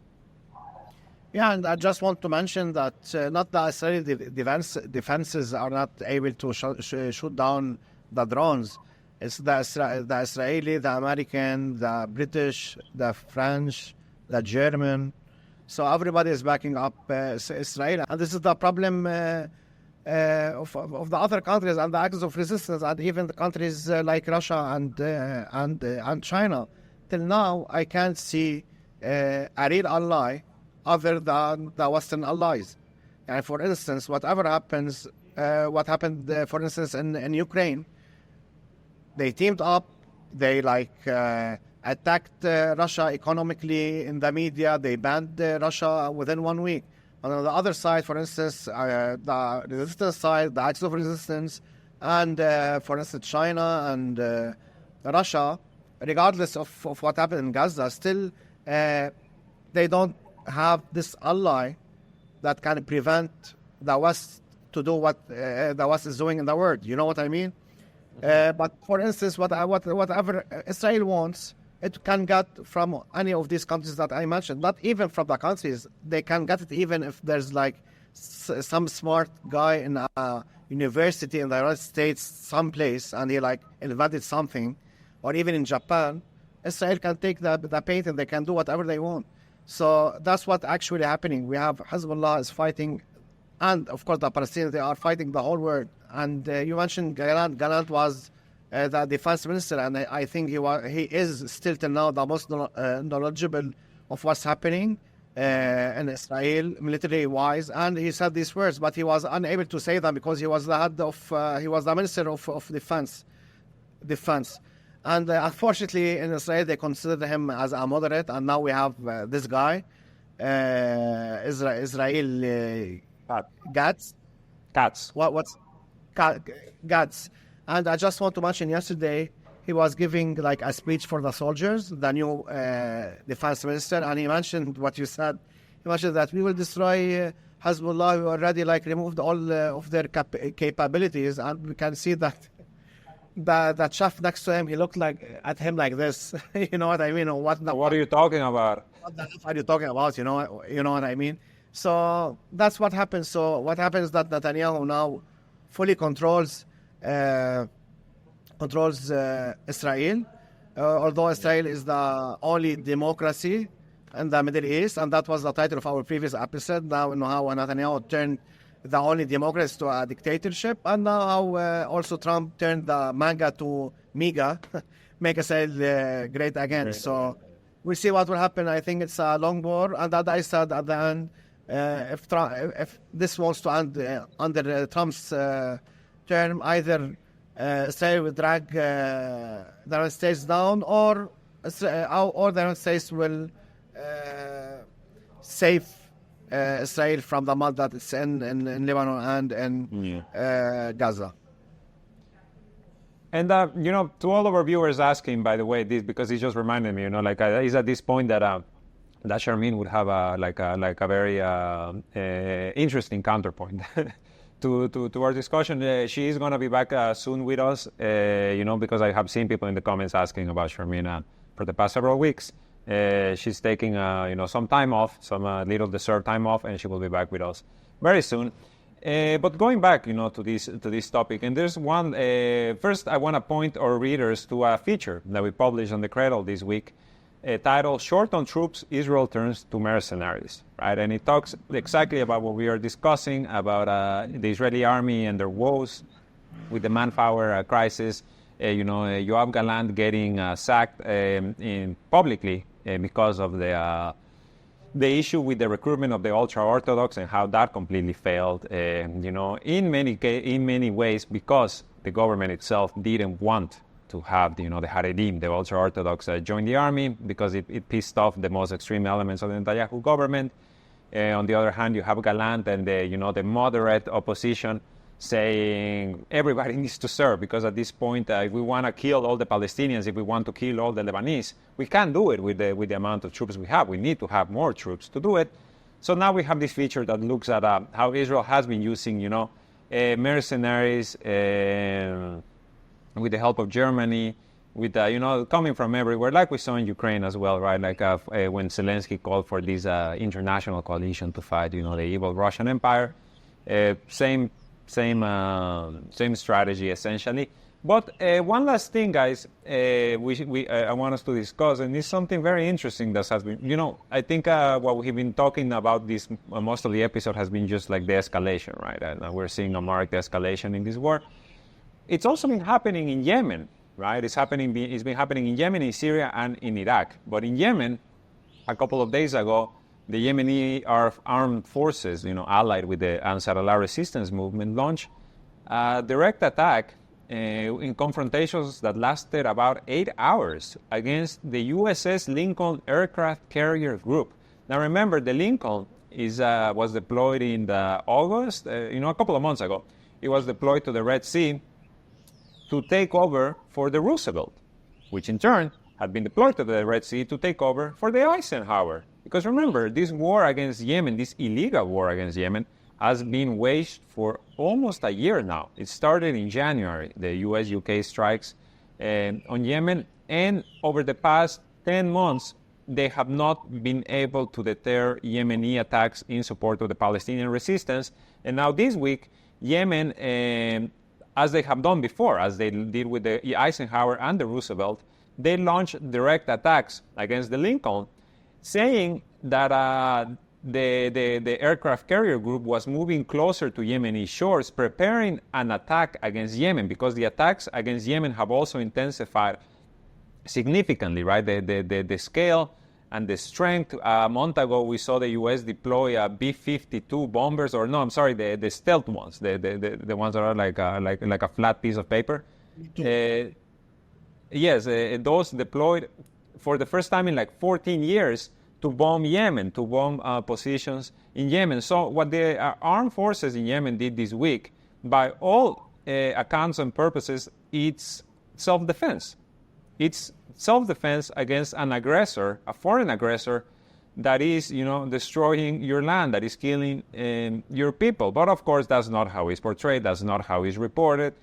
Yeah, and I just want to mention that not the Israeli defenses are not able to shoot down the drones. It's the Israeli, the American, the British, the French, the German. So everybody is backing up Israel. And this is the problem of the other countries and the axis of resistance, and even the countries like Russia and China. Till now, I can't see a real ally other than the Western allies. And for instance, whatever happens, what happened, for instance, in Ukraine, they teamed up, they attacked Russia economically in the media, they banned Russia within 1 week. And on the other side, for instance, the resistance side, the axis of resistance, and for instance, China and Russia, regardless of what happened in Gaza, still they don't have this ally that can prevent the West to do what the West is doing in the world. You know what I mean? But for instance, whatever Israel wants, it can get from any of these countries that I mentioned. Not even from the countries. They can get it even if there's some smart guy in a university in the United States someplace and he invented something, or even in Japan. Israel can take the patent. They can do whatever they want. So that's what actually happening. We have Hezbollah is fighting, and of course the Palestinians, they are fighting the whole world. And you mentioned Gallant. Gallant was the defense minister, and I think he is still till now the most knowledgeable of what's happening in Israel, military-wise. And he said these words, but he was unable to say them because he was the head of, he was the minister of defense. And unfortunately, in Israel, they consider him as a moderate, and now we have this guy, Israel Gatz. What's Gatz? And I just want to mention, yesterday he was giving a speech for the soldiers, the new defense minister, and he mentioned what you said. He mentioned that we will destroy Hezbollah. We already removed all of their capabilities, and we can see that. The chef next to him, he looked at him like this. You know what I mean? What are you talking about? What the hell are you talking about? You know what I mean? So that's what happens. So what happens is that Netanyahu now fully controls Israel, although Israel is the only democracy in the Middle East, and that was the title of our previous episode. Now how Netanyahu turned the only democracy to a dictatorship, and now how also Trump turned the manga to MEGA, make Israel great again. So we'll see what will happen. I think it's a long war, and that I said at the end, if this wants to end under Trump's term, either Israel will drag the United States down, or the United States will save Israel from the mud that it's in Lebanon and in Gaza. And to all of our viewers asking, by the way, this because it just reminded me, is at this point that Sharmeen would have a very interesting counterpoint to our discussion. She is going to be back soon with us, because I have seen people in the comments asking about Sharmeen for the past several weeks. She's taking some time off, some little deserved time off, and she will be back with us very soon. But going back, to this topic, and there's one. First, I want to point our readers to a feature that we published on the Cradle this week, titled "Short on Troops, Israel Turns to Mercenaries." Right, and it talks exactly about what we are discussing about the Israeli army and their woes with the manpower crisis. Yoav Gallant getting sacked publicly because of the issue with the recruitment of the ultra-Orthodox and how that completely failed. In many ways, because the government itself didn't want to have the Haredim, the ultra-Orthodox, join the army because it pissed off the most extreme elements of the Netanyahu government. On the other hand, you have Gallant and the moderate opposition saying everybody needs to serve, because at this point, if we want to kill all the Palestinians, if we want to kill all the Lebanese, we can't do it with the amount of troops we have. We need to have more troops to do it. So now we have this feature that looks at how Israel has been using, mercenaries with the help of Germany, with coming from everywhere, like we saw in Ukraine as well, right? When Zelensky called for this international coalition to fight, the evil Russian Empire. Same strategy essentially. But one last thing, guys, I want us to discuss, and it's something very interesting that has been, I think what we've been talking about this most of the episode has been just like the escalation, right? And we're seeing a marked escalation in this war. It's also been happening in Yemen, right? It's been happening in Yemen, in Syria, and in Iraq. But in Yemen, a couple of days ago, the Yemeni armed forces, allied with the Ansar Allah resistance movement, launched a direct attack in confrontations that lasted about 8 hours against the USS Lincoln aircraft carrier group. Now remember, the Lincoln was deployed in August, a couple of months ago. It was deployed to the Red Sea to take over for the Roosevelt, which in turn had been deployed to the Red Sea to take over for the Eisenhower. Because remember, this war against Yemen, this illegal war against Yemen, has been waged for almost a year now. It started in January, the US-UK strikes on Yemen, and over the past 10 months, they have not been able to deter Yemeni attacks in support of the Palestinian resistance. And now this week, Yemen, as they have done before, as they did with the Eisenhower and the Roosevelt, they launched direct attacks against the Lincoln, saying that the aircraft carrier group was moving closer to Yemeni shores, preparing an attack against Yemen, because the attacks against Yemen have also intensified significantly, right? The scale and the strength. A month ago, we saw the U.S. deploy B-52 bombers, or no, I'm sorry, the stealth ones, the ones that are like a flat piece of paper. Yes, those deployed for the first time in like 14 years to bomb Yemen, to bomb positions in Yemen. So what the armed forces in Yemen did this week, by all accounts and purposes, it's self-defense. It's self-defense against an aggressor, a foreign aggressor, that is, destroying your land, that is killing your people. But of course, that's not how it's portrayed. That's not how it's reported.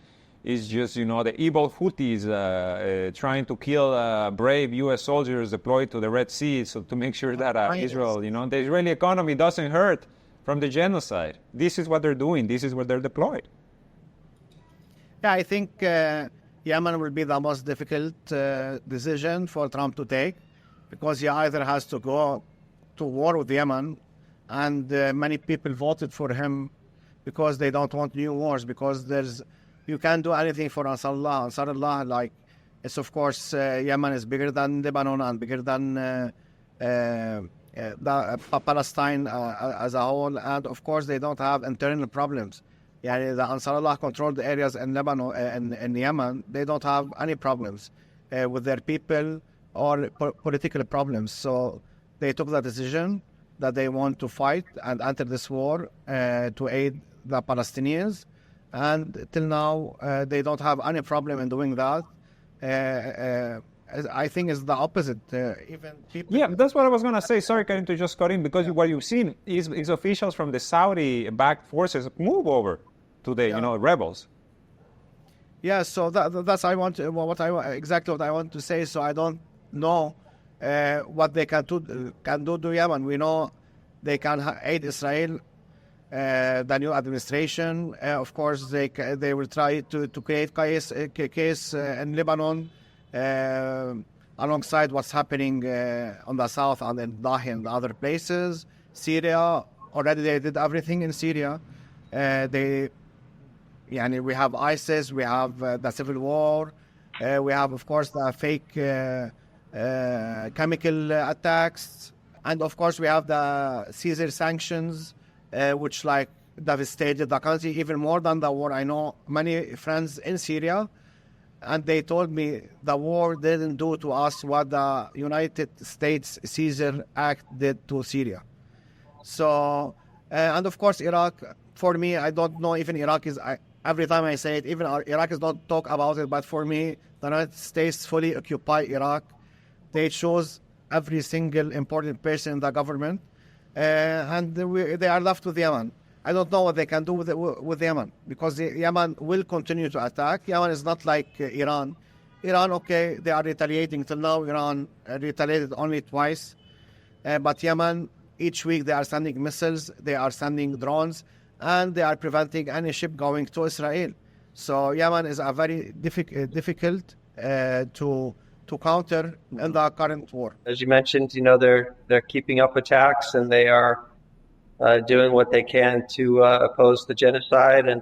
It's just, the evil Houthis trying to kill brave U.S. soldiers deployed to the Red Sea, so to make sure that Israel, the Israeli economy doesn't hurt from the genocide. This is what they're doing. This is where they're deployed. Yeah, I think Yemen will be the most difficult decision for Trump to take, because he either has to go to war with Yemen, and many people voted for him because they don't want new wars, because you can't do anything for Ansar Allah. Like, it's of course, Yemen is bigger than Lebanon and bigger than Palestine as a whole, and of course they don't have internal problems. Yeah, the Ansar Allah controlled areas in Lebanon and in Yemen. They don't have any problems with their people or political problems. So they took the decision that they want to fight and enter this war to aid the Palestinians. And till now, they don't have any problem in doing that. I think it's the opposite. Even people. Yeah, that's what I was going to say. Sorry, Karim, to just cut in, because what you've seen is officials from the Saudi-backed forces move over to the rebels. Yeah, so that's exactly what I want to say. So I don't know what they can do to Yemen. We know they can aid Israel. The new administration, of course, they will try to create case in Lebanon, alongside what's happening on the south and in Dahi and other places. Syria, already they did everything in Syria. We have ISIS, we have the civil war, we have, of course, the fake chemical attacks, and of course we have the Caesar sanctions, which devastated the country even more than the war. I know many friends in Syria, and they told me the war didn't do to us what the United States Caesar Act did to Syria. So, and of course Iraq, for me, I don't know, even Iraq is, every time I say it, even Iraq is not talk about it, but for me, the United States fully occupy Iraq. They chose every single important person in the government. And they are left with Yemen. I don't know what they can do with Yemen, because Yemen will continue to attack. Yemen is not like Iran. Iran, okay, they are retaliating. Till now, Iran retaliated only twice. But Yemen, each week they are sending missiles, they are sending drones, and they are preventing any ship going to Israel. So Yemen is a very difficult to counter in the current war. As you mentioned, they're keeping up attacks, and they are doing what they can to oppose the genocide. And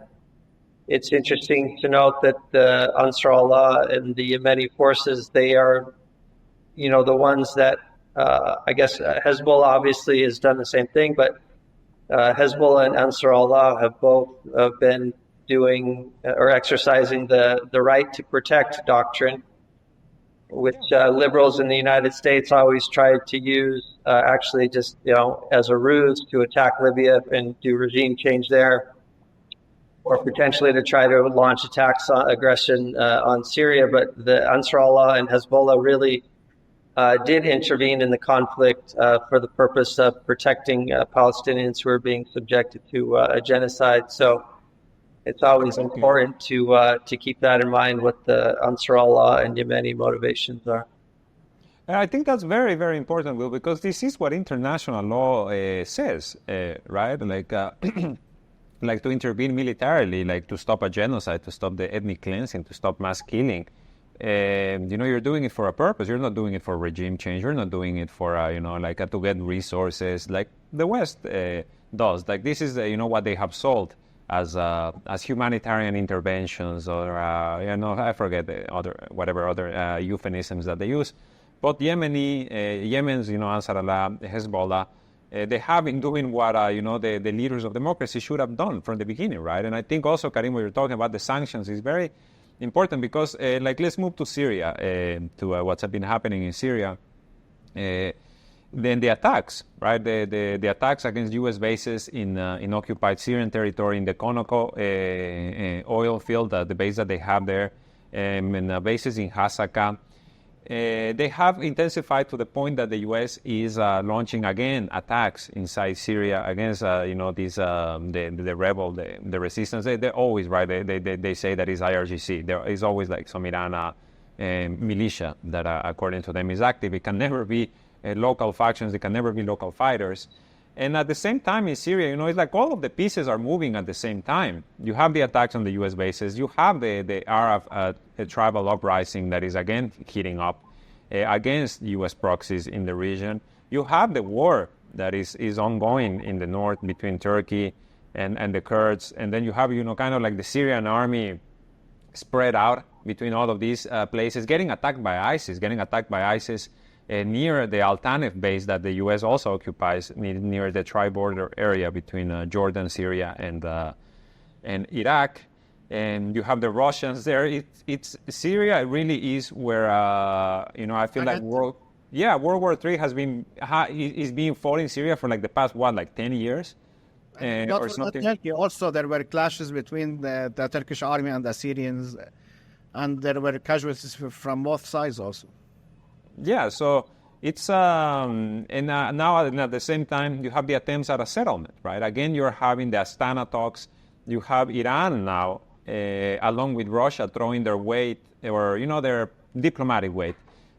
it's interesting to note that the Ansar Allah and the Yemeni forces, they are, the ones that I guess Hezbollah obviously has done the same thing, but Hezbollah and Ansar Allah have both been doing or exercising the right to protect doctrine, which liberals in the United States always tried to use actually just, as a ruse to attack Libya and do regime change there, or potentially to try to launch attacks on aggression on Syria. But the Ansar Allah and Hezbollah really did intervene in the conflict for the purpose of protecting Palestinians who are being subjected to a genocide. So it's always important to keep that in mind, what the Ansar Allah and Yemeni motivations are. I think that's very, very important, Will, because this is what international law says, right? Like, like to intervene militarily, like to stop a genocide, to stop the ethnic cleansing, to stop mass killing. You're doing it for a purpose. You're not doing it for regime change. You're not doing it for, to get resources like the West does. Like this is, what they have sold as humanitarian interventions, or I forget the other euphemisms that they use. But Yemen's, Ansar Allah, Hezbollah, they have been doing what the leaders of democracy should have done from the beginning, right? And I think also, Karim, what you're talking about the sanctions is very important because, let's move to Syria, to what's been happening in Syria. Then the attacks, right? The attacks against U.S. bases in occupied Syrian territory, in the Conoco oil field, the base that they have there, and bases in Hasaka. They have intensified to the point that the U.S. is launching again attacks inside Syria against the rebel, the resistance. They're always right. They say that it's IRGC. There is always like some Iran militia that, according to them, is active. It can never be local factions. It can never be local fighters. And at the same time in Syria, it's like all of the pieces are moving at the same time. You have the attacks on the U.S. bases. You have the Arab tribal uprising that is again heating up against U.S. proxies in the region. You have the war that is ongoing in the north between Turkey and the Kurds. And then you have, kind of like the Syrian army spread out between all of these places, getting attacked by ISIS near the Al Tanef base that the U.S. also occupies near the tri-border area between Jordan, Syria, and Iraq. And you have the Russians there. It's Syria really is where I feel like World War III is being fought in Syria for like the past 10 years. Or something. Turkey. Also, there were clashes between the Turkish army and the Syrians, and there were casualties from both sides also. Yeah, so it's now at the same time you have the attempts at a settlement, right? Again, you're having the Astana talks. You have Iran now, along with Russia, throwing their weight or their diplomatic weight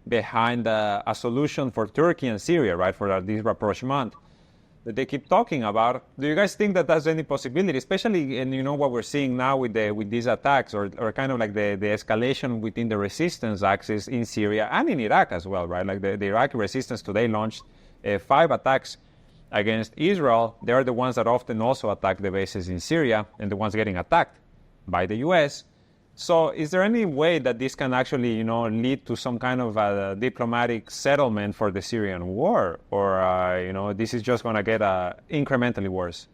behind a solution for Turkey and Syria, right? For this rapprochement that they keep talking about. Do you guys think that there's any possibility, especially in what we're seeing now with these attacks, or kind of like the escalation within the resistance axis in Syria and in Iraq as well, right? Like the Iraqi resistance today launched 5 attacks against Israel. They're the ones that often also attack the bases in Syria and the ones getting attacked by the U.S. So is there any way that this can actually, lead to some kind of a diplomatic settlement for the Syrian war? Or, this is just going to get incrementally worse?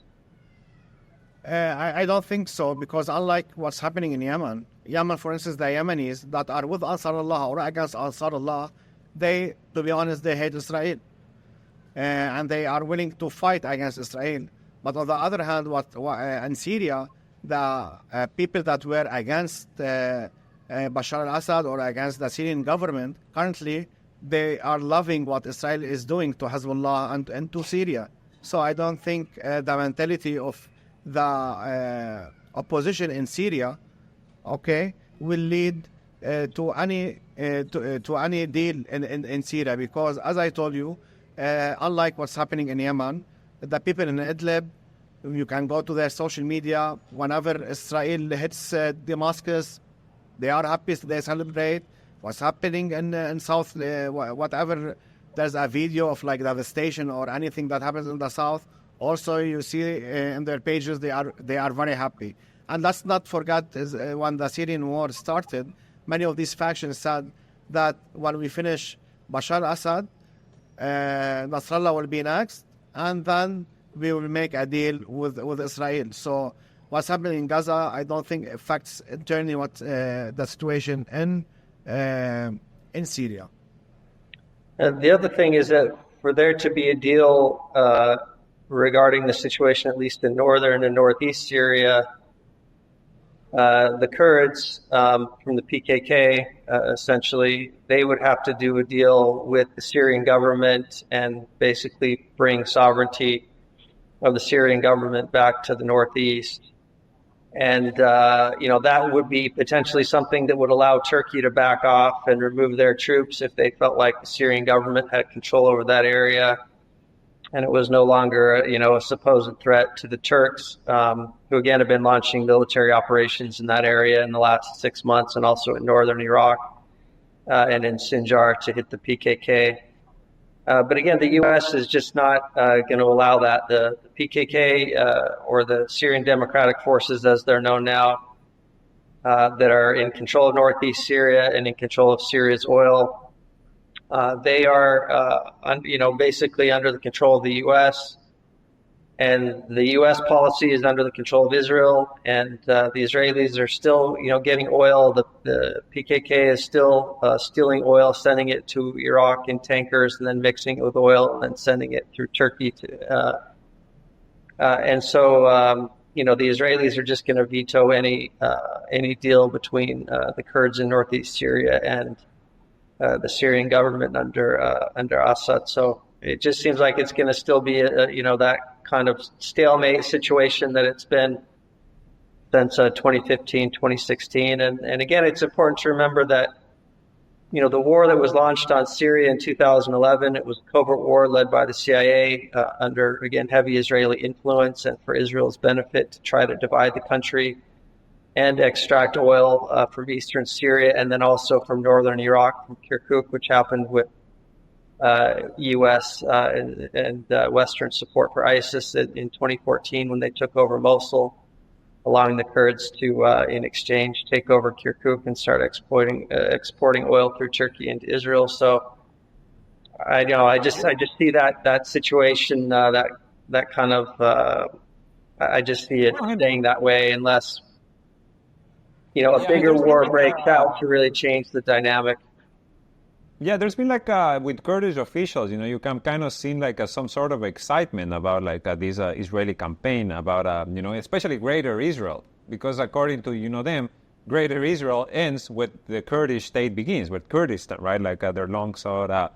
I don't think so, because unlike what's happening in Yemen, for instance, the Yemenis that are with Ansar Allah or against Ansar Allah, to be honest, they hate Israel. And they are willing to fight against Israel. But on the other hand, in Syria, the people that were against Bashar al-Assad or against the Syrian government, currently they are loving what Israel is doing to Hezbollah and to Syria. So I don't think the mentality of the opposition in Syria, will lead to any deal in Syria, because as I told you, unlike what's happening in Yemen, the people in Idlib, you can go to their social media. Whenever Israel hits Damascus, they are happy, they celebrate. What's happening in South, whatever, there's a video of like devastation or anything that happens in the South. Also, you see in their pages, they are very happy. And let's not forget, when the Syrian war started, many of these factions said that when we finish Bashar al-Assad, Nasrallah will be next, and then we will make a deal with Israel. So what's happening in Gaza, I don't think affects internally what the situation in Syria. And the other thing is that for there to be a deal regarding the situation, at least in northern and northeast Syria, the Kurds from the PKK, essentially, they would have to do a deal with the Syrian government and basically bring sovereignty of the Syrian government back to the northeast. And, that would be potentially something that would allow Turkey to back off and remove their troops if they felt like the Syrian government had control over that area. And it was no longer, a supposed threat to the Turks, who again have been launching military operations in that area in the last 6 months, and also in northern Iraq and in Sinjar to hit the PKK. But again, the U.S. is just not going to allow that. The PKK or the Syrian Democratic Forces, as they're known now, that are in control of northeast Syria and in control of Syria's oil, they are, basically under the control of the U.S. And the U.S. policy is under the control of Israel, and the Israelis are still, getting oil. The PKK is still stealing oil, sending it to Iraq in tankers, and then mixing it with oil, and then sending it through Turkey. And so, the Israelis are just going to veto any deal between the Kurds in northeast Syria and the Syrian government under Assad. So it just seems like it's going to still be that kind of stalemate situation that it's been since 2015, 2016. And again, it's important to remember that, the war that was launched on Syria in 2011, it was a covert war led by the CIA under, again, heavy Israeli influence and for Israel's benefit to try to divide the country and extract oil from eastern Syria and then also from northern Iraq, from Kirkuk, which happened with U.S. and Western support for ISIS in 2014 when they took over Mosul, allowing the Kurds to, in exchange, take over Kirkuk and start exporting oil through Turkey into Israel. So, I just see that situation, that kind of, I just see it staying that way unless, a bigger war breaks out to really change the dynamic. Yeah, there's been with Kurdish officials, you can kind of see some sort of excitement about this Israeli campaign about, especially Greater Israel, because according to, them, Greater Israel ends with the Kurdish state begins, with Kurdistan, right? Their long-sought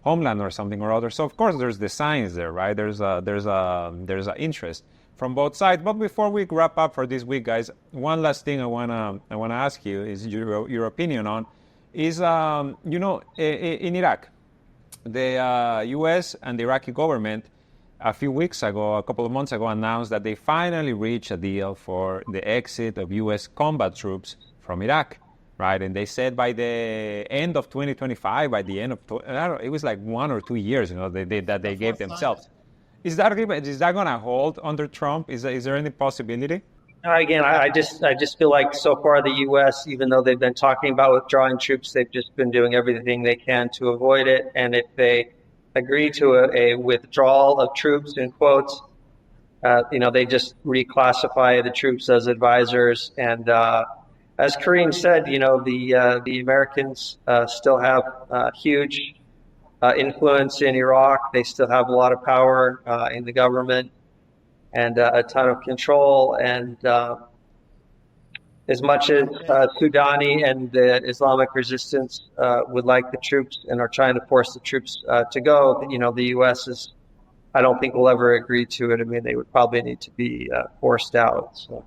homeland or something or other. So of course there's the signs there, right? There's a interest from both sides. But before we wrap up for this week, guys, one last thing I wanna ask you is your opinion on. Is, in Iraq, the U.S. and the Iraqi government a couple of months ago, announced that they finally reached a deal for the exit of U.S. combat troops from Iraq, right? And they said by the end of 2025, by the end of, it was 1 or 2 years, that they gave themselves. Is that going to hold under Trump? Is there any possibility? Again, I just feel like so far the U.S., even though they've been talking about withdrawing troops, they've just been doing everything they can to avoid it. And if they agree to a withdrawal of troops, in quotes, they just reclassify the troops as advisors. And as Kareem said, the Americans still have huge influence in Iraq. They still have a lot of power in the government and a ton of control. And as much as Soudani and the Islamic resistance would like the troops and are trying to force the troops to go, the U.S. I don't think will ever agree to it. I mean, they would probably need to be forced out. So.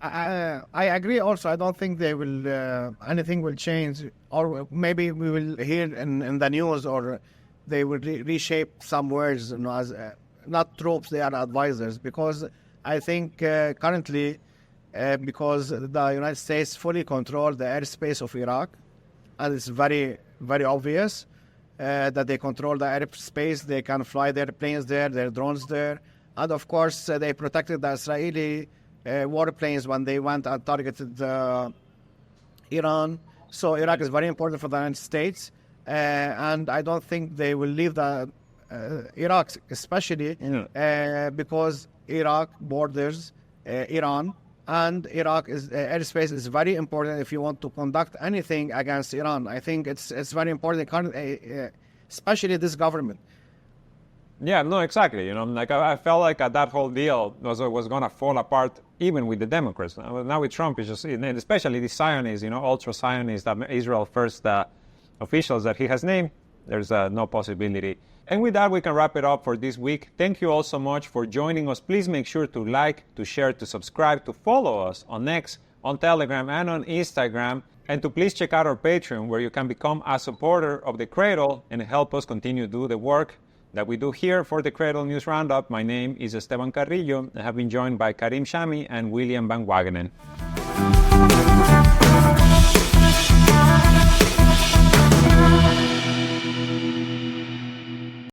I agree also. I don't think they will anything will change, or maybe we will hear in the news, or they will reshape some words, as not troops, they are advisors, because I think currently, because the United States fully control the airspace of Iraq, and it's very, very obvious that they control the airspace. They can fly their planes there, their drones there, and of course they protected the Israeli warplanes when they went and targeted Iran. So Iraq is very important for the United States. and I don't think they will leave Iraq, especially because Iraq borders Iran, and Iraq airspace is very important if you want to conduct anything against Iran. I think it's very important, especially this government. Yeah, no, exactly. Like I felt like that whole deal was going to fall apart even with the Democrats. Now with Trump, it's just, especially the Zionists, ultra Zionists, Israel First officials that he has named, there's no possibility. And with that, we can wrap it up for this week. Thank you all so much for joining us. Please make sure to like, to share, to subscribe, to follow us on X, on Telegram, and on Instagram. And to please check out our Patreon, where you can become a supporter of the Cradle and help us continue to do the work that we do here for the Cradle News Roundup. My name is Esteban Carrillo. I have been joined by Karim Shami and William Van Wagenen.